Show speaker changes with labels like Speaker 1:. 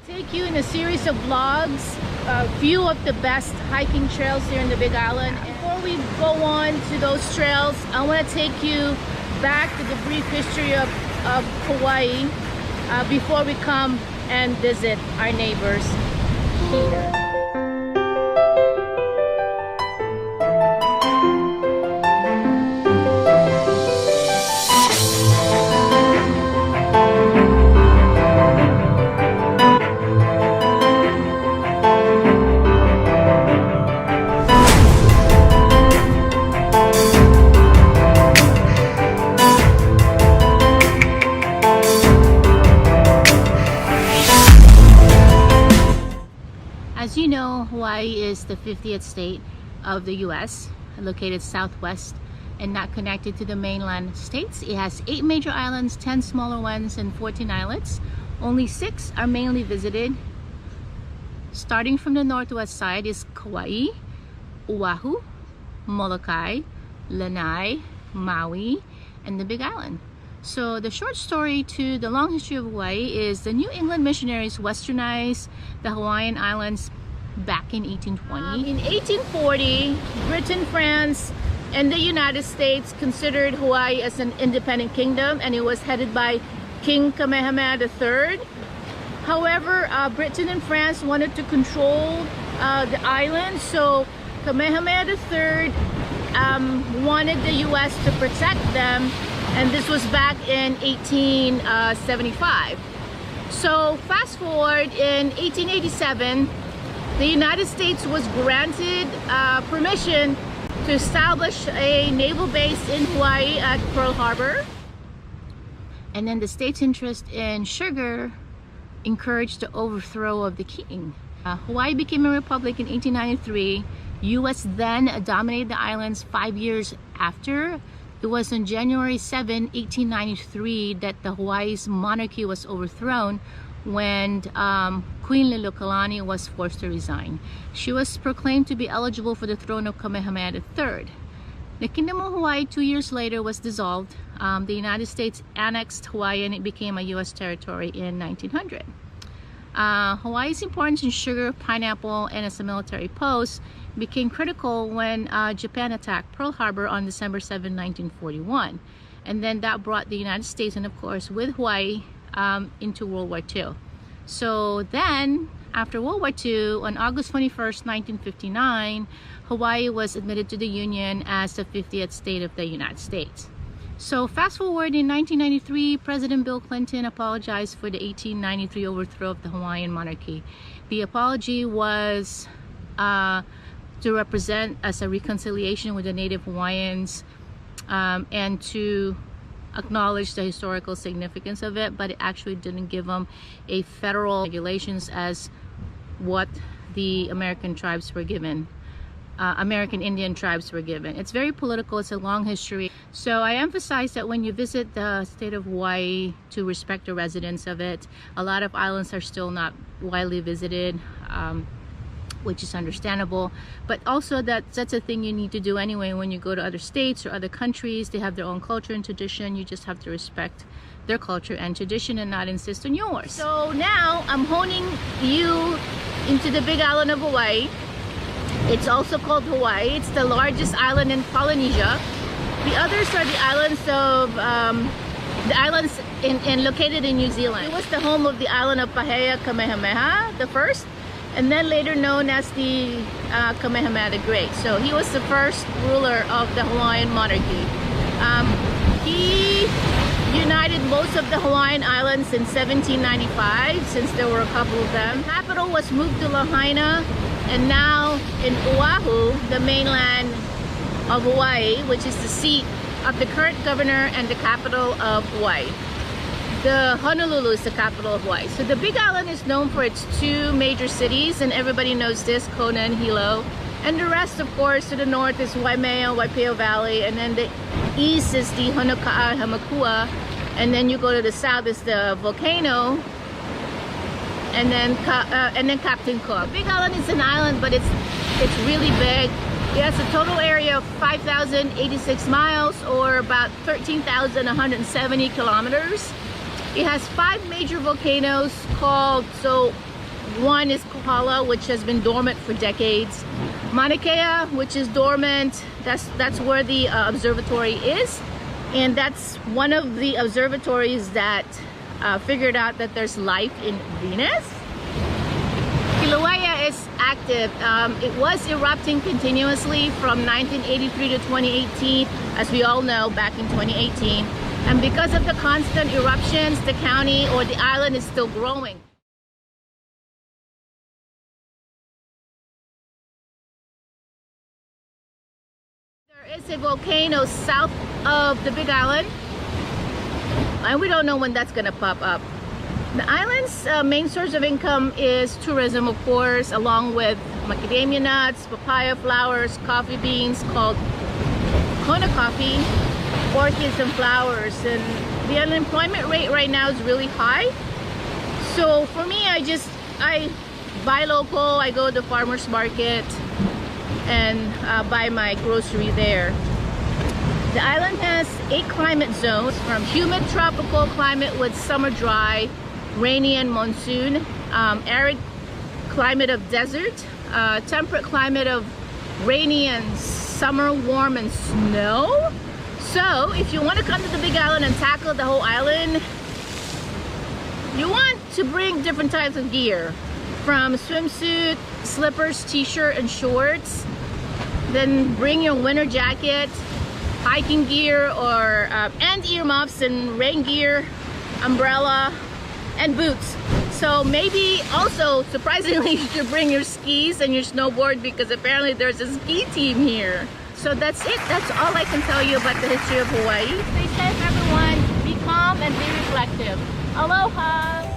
Speaker 1: Take you in a series of vlogs, a few of the best hiking trails here in the Big Island. And before we go on to those trails, I want to take you back to the brief history of Hawaii before we come and visit our neighbors here. As you know, Hawaii is the 50th state of the US, located southwest and not connected to the mainland states. It has 8 major islands, 10 smaller ones, and 14 islets. Only 6 are mainly visited. Starting from the northwest side is Kauai, Oahu, Molokai, Lanai, Maui, and the Big Island. So the short story to the long history of Hawaii is the New England missionaries westernized the Hawaiian Islands back in 1820. In 1840, Britain, France, and the United States considered Hawaii as an independent kingdom, and it was headed by King Kamehameha III. However, Britain and France wanted to control the island, so Kamehameha III wanted the US to protect them, and this was back in 1875. So fast forward, in 1887, the United States was granted permission to establish a naval base in Hawaii at Pearl Harbor. And then the state's interest in sugar encouraged the overthrow of the king. Hawaii became a republic in 1893. US then dominated the islands 5 years after. It was on January 7, 1893 that the Hawaii's monarchy was overthrown when Queen Liliuokalani was forced to resign. She was proclaimed to be eligible for the throne of Kamehameha III. The Kingdom of Hawaii 2 years later was dissolved. The United States annexed Hawaii and it became a US territory in 1900. Hawaii's importance in sugar, pineapple, and as a military post became critical when Japan attacked Pearl Harbor on December 7, 1941. And then that brought the United States and of course with Hawaii into World War II. So then, after World War II, on August 21st, 1959, Hawaii was admitted to the Union as the 50th state of the United States. So fast forward, in 1993, President Bill Clinton apologized for the 1893 overthrow of the Hawaiian monarchy. The apology was to represent as a reconciliation with the Native Hawaiians and to acknowledge the historical significance of it, but it actually didn't give them a federal regulations as what the American tribes were given. American Indian tribes were given. It's very political, it's a long history. So I emphasize that when you visit the state of Hawaii, to respect the residents of it. A lot of islands are still not widely visited, which is understandable, but also that's a thing you need to do anyway when you go to other states or other countries. They have their own culture and tradition. You just have to respect their culture and tradition and not insist on yours. So now I'm honing you into the Big Island of Hawaii. It's also called Hawaii. It's the largest island in Polynesia. The others are the islands of located in New Zealand. It was the home of the island of Paheha Kamehameha the first, and then later known as the Kamehameha the Great. So he was the first ruler of the Hawaiian monarchy. He united most of the Hawaiian islands in 1795, since there were a couple of them. The capital was moved to Lahaina, and now in Oahu, the mainland of Hawaii, which is the seat of the current governor and the capital of Hawaii. The Honolulu is the capital of Hawaii. So the Big Island is known for its 2 major cities, and everybody knows this, Kona and Hilo. And the rest, of course, to the north is Waimea, Waipio Valley, and then the east is the Honoka'a, Hamakua, and then you go to the south is the volcano, and then Captain Cook. Big Island is an island, but it's really big. It has a total area of 5,086 miles, or about 13,170 kilometers. It has 5 major volcanoes called, so One is Kohala, which has been dormant for decades. Mauna Kea, which is dormant, that's where the observatory is. And that's one of the observatories that figured out that there's life in Venus. Kilauea is active. It was erupting continuously from 1983 to 2018, as we all know, back in 2018. And because of the constant eruptions, the county or the island is still growing. There is a volcano south of the Big Island, and we don't know when that's gonna pop up. The island's main source of income is tourism, of course, along with macadamia nuts, papaya flowers, coffee beans called Kona coffee, orchids and flowers. And the unemployment rate right now is really high. So for me, I buy local. I go to the farmer's market and buy my grocery there. The island has 8 climate zones, from humid tropical climate with summer dry, rainy and monsoon, arid climate of desert, temperate climate of rainy and summer warm and snow. So if you want to come to the Big Island and tackle the whole island, you want to bring different types of gear, from swimsuit, slippers, t-shirt and shorts. Then bring your winter jacket, hiking gear, or and earmuffs and rain gear, umbrella and boots. So maybe also, surprisingly, you should bring your skis and your snowboard, because apparently there's a ski team here. So that's it. That's all I can tell you about the history of Hawaii. Stay safe, everyone. Be calm and be reflective. Aloha!